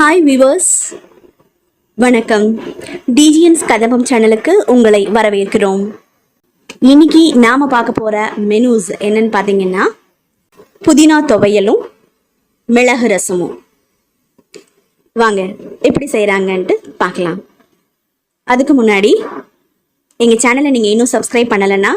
Hi viewers, வணக்கம். டிஜிஎன்ஸ் கதம்பம் சேனலுக்கு உங்களை வரவேற்கிறோம். இன்னைக்கு நாம பார்க்க போற மெனூஸ் என்னன்னு பார்த்தீங்கன்னா புதினா துவையலும் மிளகு ரசமும். வாங்க எப்படி செய்கிறாங்கன்ட்டு பார்க்கலாம். அதுக்கு முன்னாடி எங்கள் சேனலை நீங்கள் இன்னும் சப்ஸ்கிரைப் பண்ணலைன்னா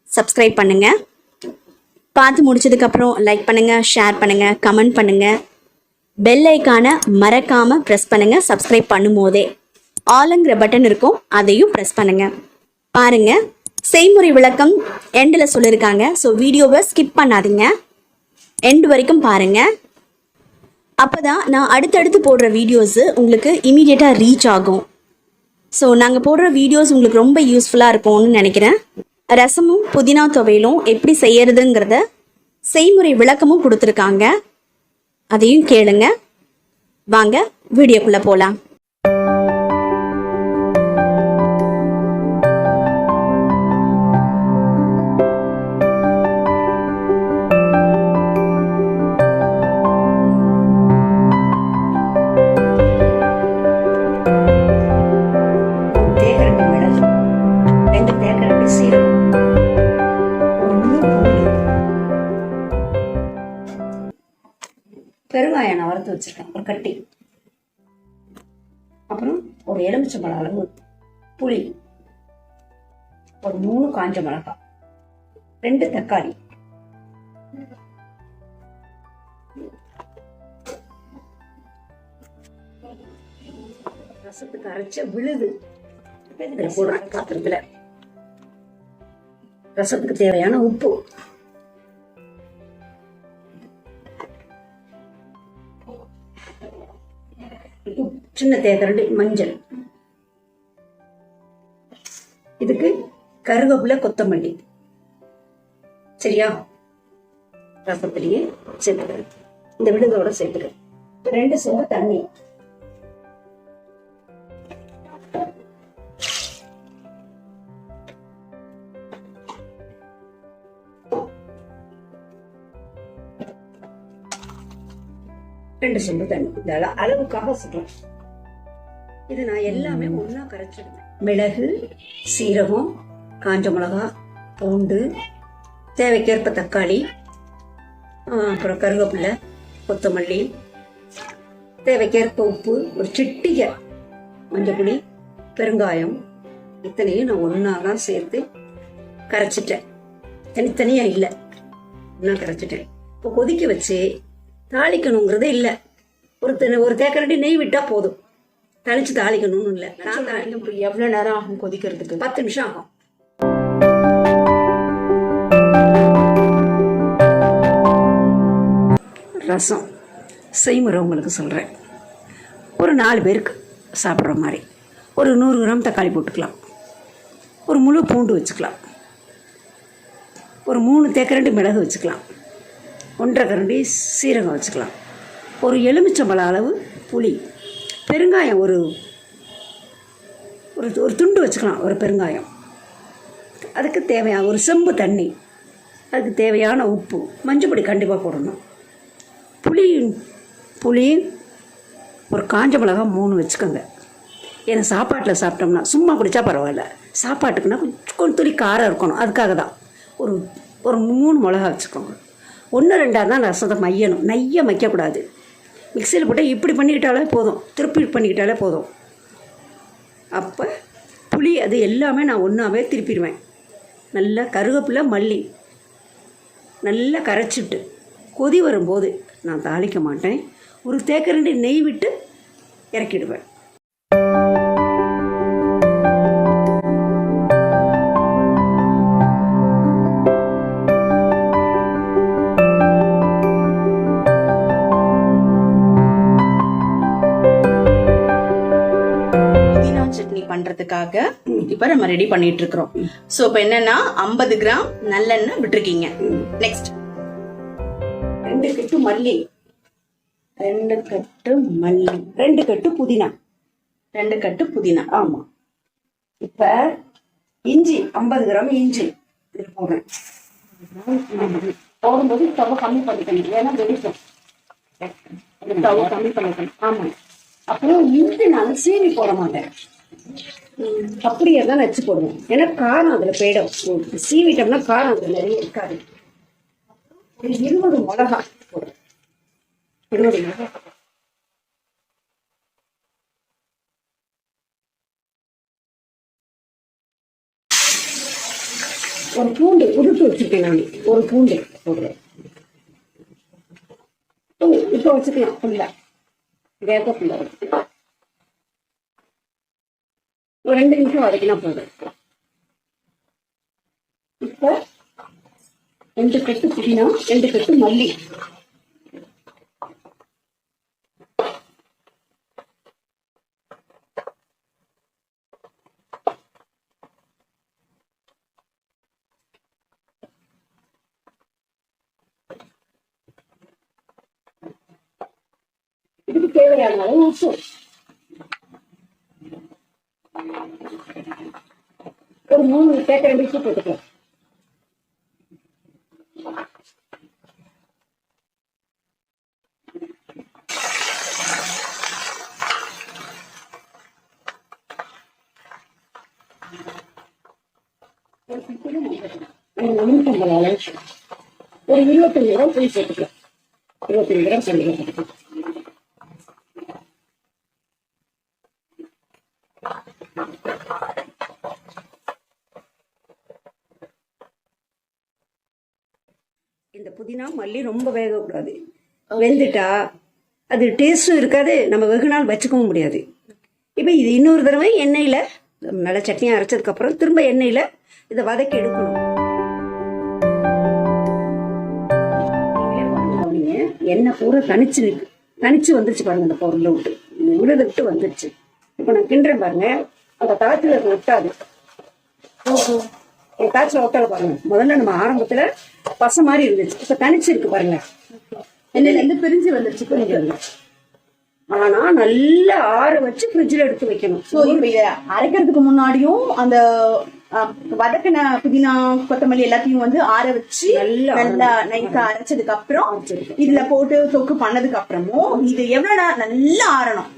சப்ஸ்கிரைப் பண்ணுங்கள். பார்த்து முடிச்சதுக்கப்புறம் லைக் பண்ணுங்கள், ஷேர் பண்ணுங்கள், கமெண்ட் பண்ணுங்கள். பெல் ஐக்கானை மறக்காமல் ப்ரெஸ் பண்ணுங்கள். சப்ஸ்கிரைப் பண்ணும் போதே ஆளுங்கிற பட்டன் இருக்கும், அதையும் ப்ரெஸ் பண்ணுங்கள். பாருங்கள், செய்முறை விளக்கம் எண்டில் சொல்லியிருக்காங்க. ஸோ வீடியோவை ஸ்கிப் பண்ணாதீங்க, எண்டு வரைக்கும் பாருங்கள். அப்போ தான் நான் அடுத்தடுத்து போடுற வீடியோஸு உங்களுக்கு இமீடியட்டாக ரீச் ஆகும். ஸோ நாங்கள் போடுற வீடியோஸ் உங்களுக்கு ரொம்ப யூஸ்ஃபுல்லாக இருக்கும்னு நினைக்கிறேன். ரசமும் புதினா துவையலும் எப்படி செய்யறதுங்கிறத செய்முறை விளக்கமும் கொடுத்துருக்காங்க, அதையும் கேளுங்க. வாங்க வீடியோக்குள்ள போலாம். பெருங்காயம் நான் வறுத்து வச்சிருக்கேன் ஒரு கட்டி. அப்புறம் ஒரு எலுமிச்சம்பழம் அளவு புளி, ஒரு 3 காஞ்ச மிளகாய், 2 தக்காளி, ரசத்துக்கு அரைச்ச விழுது போடுறேன் பாத்திரத்துல. ரசத்துக்கு தேவையான உப்பு, சின்ன தேக்கரண்டி மஞ்சள், இதுக்கு கருவேப்பிலை, கொத்தமல்லி. சரியா? ரசத்திலேயே சேர்த்துக்கிறேன், இந்த விழுதோட சேர்த்துக்கிறேன். 2 சொம்பு தண்ணி, இந்த அளவுக்காக சொல்றேன். இது நான் எல்லாமே ஒன்னா கரைச்சிடுவேன். மிளகு, சீரகம், காஞ்ச மிளகா, பூண்டு, தேவைக்கேற்ப தக்காளி, அப்புறம் கருவேப்பிலை, கொத்தமல்லி, தேவைக்கேற்ப உப்பு, ஒரு சிட்டிகை மஞ்சள், பெருங்காயம், இத்தனையும் நான் ஒன்னாதான் சேர்த்து கரைச்சிட்டேன். தனித்தனியா இல்லை, ஒன்னா கரைச்சிட்டேன். இப்போ கொதிக்க வச்சு தாளிக்கணுங்கிறதே இல்லை. ஒரு தேக்கரண்டி நெய் விட்டா போதும், தனிச்சு தாளிக்கணும்னு இல்லை. எவ்வளோ நேரம் ஆகும் கொதிக்கிறதுக்கு? 10 நிமிஷம் ஆகும். ரசம் செய்முறை உங்களுக்கு சொல்கிறேன். ஒரு 4 பேருக்கு சாப்பிட்ற மாதிரி ஒரு 100 கிராம் தக்காளி போட்டுக்கலாம், ஒரு முழு பூண்டு வச்சுக்கலாம், ஒரு 3 தேக்கரண்டி மிளகு வச்சுக்கலாம், 1.5 கரண்டி சீரகம் வச்சுக்கலாம், ஒரு எலுமிச்சம்பழம் அளவு புளி, பெருங்காயம் ஒரு துண்டு வச்சுக்கலாம், ஒரு பெருங்காயம், அதுக்கு தேவையான ஒரு செம்பு தண்ணி, அதுக்கு தேவையான உப்பு, மஞ்சள் கண்டிப்பாக போடணும், புளி ஒரு காஞ்ச மிளகா 3 வச்சுக்கோங்க. ஏன்னா சாப்பாட்டில் சாப்பிட்டோம்னா சும்மா குடித்தா பரவாயில்ல, சாப்பாட்டுக்குன்னா கொஞ்சம் துளி காரம் இருக்கணும், அதுக்காக தான். ஒரு 3 மிளகா வச்சுக்கோங்க. 1-2 தான் ரசத்தை மையணும், நைய மைக்கக்கூடாது. மிக்சியில் போட்டு இப்படி பண்ணிக்கிட்டாலே போதும், திருப்பி பண்ணிக்கிட்டாலே போதும். அப்போ புளி அது எல்லாமே நான் ஒன்றாவே திருப்பிடுவேன். நல்லா கருவேப்பிலை, மல்லி நல்லா கரைச்சிட்டு கொதி வரும்போது நான் தாளிக்க மாட்டேன், ஒரு தேக்கரண்டி நெய் விட்டு இறக்கிடுவேன். சட்னி பண்றதுக்காக இப்ப நம்ம ரெடி பண்ணிட்டு இருக்கிறோம். சோ இப்ப என்னன்னா 50 கிராம் நல்லெண்ணெய் விட்டுருக்கீங்க. நெக்ஸ்ட் 2 கட்டு மல்லி, 2 கட்டு மல்லி, 2 கட்டு புதினா, 2 கட்டு புதினா. ஆமா. இப்ப இஞ்சி 50 கிராம் இஞ்சி இது போடுறேன். போடும்போது ஸ்டவ் கம்மி பண்ணிக்கணும், ஏன்னா வெடிக்கும். ஸ்டவ் கம்மி பண்ணிக்கணும். ஆமா, அப்புறம் இஞ்சி நான் சீனி போட மாட்டேன், அப்படியே தான் நச்சு போடுவேன். ஏன்னா காரம் அதில் போயிடும். சீவிட்டோம்னா காரம் அதில் நிறைய இருக்காது. 20 மிளகா போடுவேன். 20 மிளகா ஒரு பூண்டு உடுத்து வச்சிருக்கேன் நான். ஒரு பூண்டு போடுறேன். இப்போ வச்சுக்கலாம் ஃபுல்லா வேக ஃபுல்லா வச்சுக்கலாம். ஒரு 2 நிமிஷம் வதக்கினா போதும். இப்போ 2 கட்டு புதினா, 2 கட்டு மல்லி, இதுக்கு தேவையான அளவு உப்பு, ஒரு 3 தேக்கரண்டி உப்பு போட்டுக்கலாம். ஒரு 25 கிராம் புளி போட்டுக்கலாம். 25 கிராம் புளி போட்டுக்கலாம். இந்த புதினா மல்லி ரொம்ப வேகக்கூடாது. வெந்துட்டா அது டேஸ்ட்டும் இருக்காது, நம்ம வெகு நாள் வச்சுக்கவும் முடியாது. இப்போ இது இன்னொரு தடவை எண்ணெயில் நல்லா சட்னியாக அரைச்சதுக்கப்புறம் திரும்ப எண்ணெயில் இதை வதக்கி எடுக்கணும். எண்ணெய் பூரா தனிச்சு வந்துருச்சு பாருங்க. அந்த பொருளை விட்டு விழுத விட்டு வந்துருச்சு. இப்போ நான் கிண்டுறேன் பாருங்க. அந்த காய்ச்சல் அது ஒட்டாது. காய்ச்சல் ஒட்டால பாருங்க. முதல்ல நம்ம ஆரம்பத்துல பசை மாதிரி இருந்துச்சு, இப்ப தனிச்சு இருக்கு பாருங்க. எண்ணெயில இருந்து பிரிஞ்சு வந்துருச்சு. பிரிஞ்சு ஆனா நல்லா ஆற வச்சு ஃப்ரிட்ஜ்ல எடுத்து வைக்கணும். ஸோ இப்போ இதை அரைக்கிறதுக்கு முன்னாடியும் அந்த வதக்கின புதினா கொத்தமல்லி எல்லாத்தையும் வந்து ஆற வச்சு நல்லா நைஸா அரைச்சதுக்கு அப்புறம் இதுல போட்டு தொக்கு பண்ணதுக்கு அப்புறமும் இது எவ்வளவு நல்லா ஆறணும்.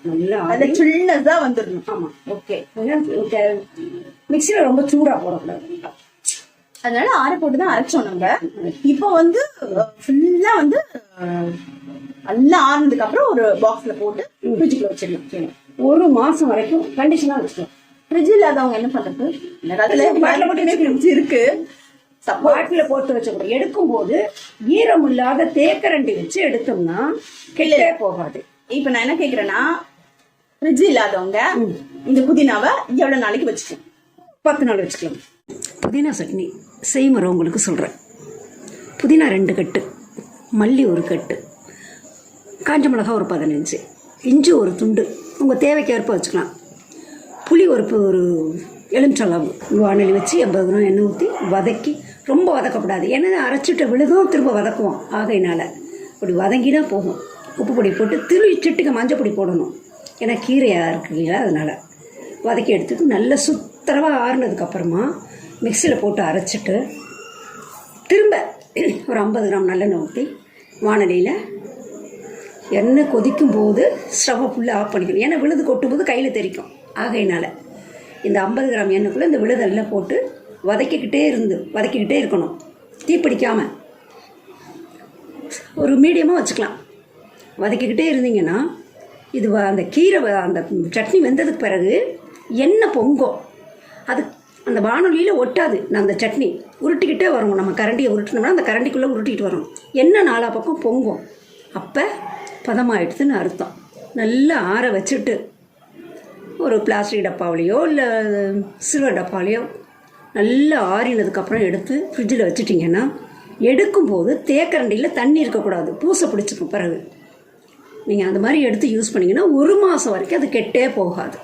நல்லா அதுல சில்னஸ் தான் வந்துடணும். ஆமா, ஓகே. மிக்சியில ரொம்ப சூடா போடக்கூடாது. அதனால ஆற போட்டுதான் அரைச்சோம் நம்ம. இப்போ வந்து ஃபுல்லா வந்து நல்லா ஆறுனதுக்கு அப்புறம் ஒரு பாக்ஸ்ல போட்டு ஃப்ரிட்ஜுக்குள்ள வச்சிடலாம். 1 மாசம் வரைக்கும் கண்டிஷனா வச்சுக்கலாம். ஃப்ரிட்ஜ் இல்லாதவங்க என்ன பண்றது? ஃப்ரிட்ஜ் இருக்கு, பாட்டில போட்டு வச்சக்கூடாது. எடுக்கும் போது ஈரம் இல்லாத தேக்கரண்டி வச்சு எடுத்தோம்னா கெட்டே போகாது. இப்ப நான் என்ன கேக்குறேன்னா, ஃப்ரிட்ஜ் இல்லாதவங்க இந்த புதினாவை எவ்வளவு நாளைக்கு வச்சுக்கலாம்? 10 நாள் வச்சுக்கலாம். புதினா சட்னி செய்முறவங்களுக்கு சொல்கிறேன். புதினா 2 கட்டு, மல்லி 1 கட்டு, காஞ்ச மிளகா ஒரு 15, இஞ்சி ஒரு துண்டு, உங்கள் தேவைக்கு ஏற்ப வச்சுக்கலாம். புளி ஒரு எலுமிச்சளவு வானலி வச்சு 80 கிராம் எண்ணெய் ஊற்றி வதக்கி, ரொம்ப வதக்கப்படாது. எண்ணெய் அரைச்சிட்டு விழுதும் திரும்ப வதக்குவோம். ஆகையினால அப்படி வதங்கினா போகும். உப்பு பொடி போட்டு சிட்டுக்கு மஞ்சள் பொடி போடணும். ஏன்னா கீரையாக இருக்கு இல்லையா, அதனால் வதக்கி எடுத்துட்டு நல்லா சுத்தரவாக ஆறுனதுக்கப்புறமா மிக்சியில் போட்டு அரைச்சிட்டு திரும்ப ஒரு 50 கிராம் நல்லெண்ணெய் ஊற்றி வானலியில் எண்ணெய் கொதிக்கும் போது ஸ்டவ்வை ஃபுல்லாக ஆஃப் பண்ணிக்கணும். ஏன்னா விழுது கொட்டும் போது கையில் தெரிக்கும். ஆகையினால இந்த 50 கிராம் எண்ணெய்க்குள்ளே இந்த விழுதெல்லாம் போட்டு வதக்கிக்கிட்டே இருக்கணும். தீப்பிடிக்காமல் ஒரு மீடியமாக வச்சுக்கலாம். வதக்கிக்கிட்டே இருந்தீங்கன்னா இது அந்த கீரை அந்த சட்னி வெந்ததுக்கு பிறகு எண்ணெய் பொங்கும். அது அந்த வானொலியில் ஒட்டாது. அந்த சட்னி உருட்டிக்கிட்டே வரும். நம்ம கரண்டியை உருட்டினோம்னா அந்த கரண்டிக்குள்ளே உருட்டிக்கிட்டு வரும். எண்ணெய் 4 பக்கம் பொங்கும். அப்போ பதமாகிடுதுன்னு அர்த்தம். நல்லா ஆற வச்சுட்டு ஒரு பிளாஸ்டிக் டப்பாவிலையோ இல்லை சில்வர் டப்பாவிலையோ நல்லா ஆறினதுக்கப்புறம் எடுத்து ஃப்ரிட்ஜில் வச்சுட்டிங்கன்னா எடுக்கும்போது தேக்கரண்டியில் தண்ணி இருக்கக்கூடாது, பூசை பிடிச்சிக்கும். பிறகு நீங்கள் அந்த மாதிரி எடுத்து யூஸ் பண்ணிங்கன்னா 1 மாதம் வரைக்கும் அது கெட்டே போகாது.